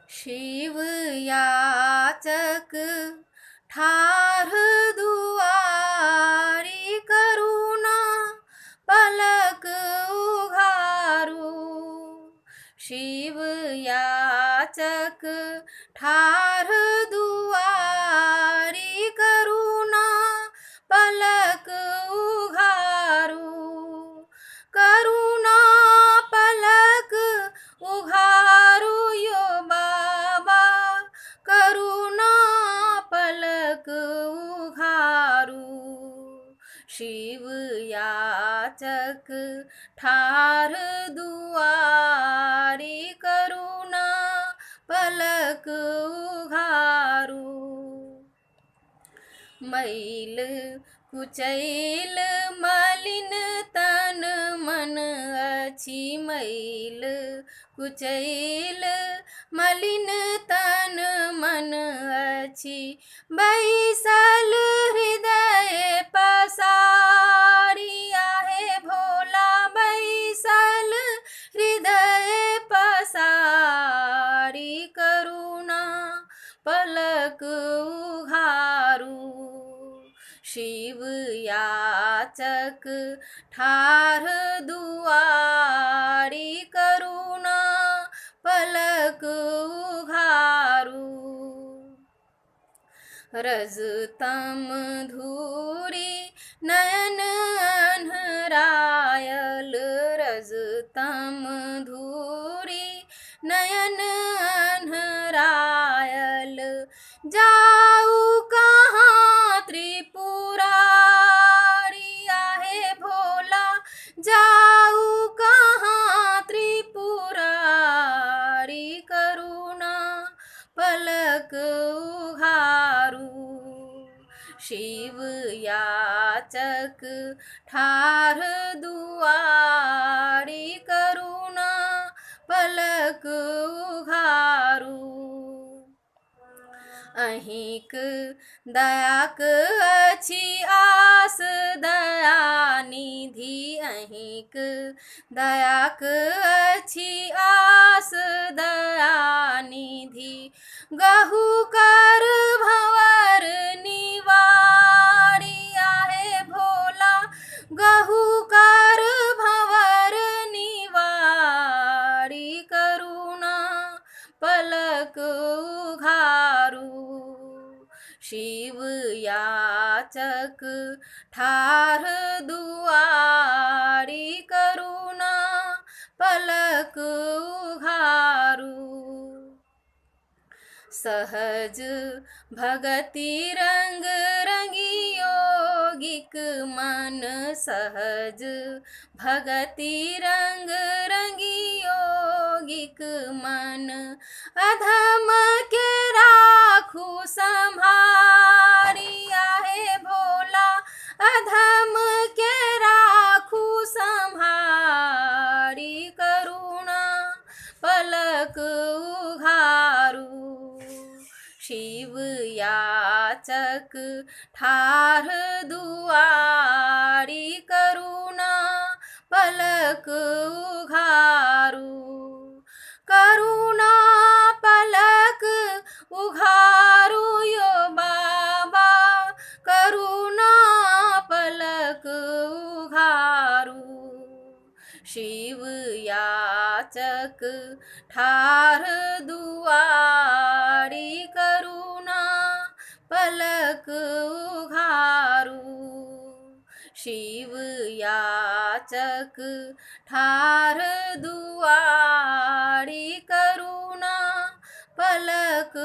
शिव याचक ठार दुआरी, करुणा पलक उघारू। शिव याचक ठार दुआरी, करुणा पलक उघारू। करुणा पलक उघारू यो बाबा, करुणा पलक उघारू। शिव याचक ठार दुआरी, करुणा पलक उघारू। मैल कुचैल मलिन तन मन अछि, मैल कुचैल मलिन तन मन अछि। बैसल हृदय पसारी, आहे भोला बैसल हृदय पसारी, करुणा पलक उघारू। शिव याचक ठार दुआरी, करुणा पलक उघारू। रजतम धूरी नयन अन्हरायल, रजतम धूरी नयन अन्हरायल। जाऊ कहाँ त्रिपुरारी, आहे भोला जाऊ कहाँ त्रिपुरारी, करुणा पलक उघारू। शिव याचक ठार दुआरी, करुणा पलक उघारू। अहिंक दयाक अछि आस दयानिधि, अहिंक दयाक अछि आस दयानिधि। गहु कर भंवर निवारी, आहे भोला गहु कर भंवर निवारी, करुणा पलक उघारू। शिव याचक ठार दुआरी, करुणा पलक उघारू। सहज भगति रंग रंगी योगिक मन, सहज भगति रंग रंगी योगिक मन। अधम के राखू संभारी, आहे भोला अधम के राखू संभारी, करुणा पलक उघारू। शिव याचक ठार दुआरी, करुणा पलक उघारू। करुणा पलक उघारू यो बाबा, करुणा पलक उघारू। शिव याचक ठार दुआरी, करुणा पलक उघारू। शिव याचक ठार दुआरी, करुणा पलक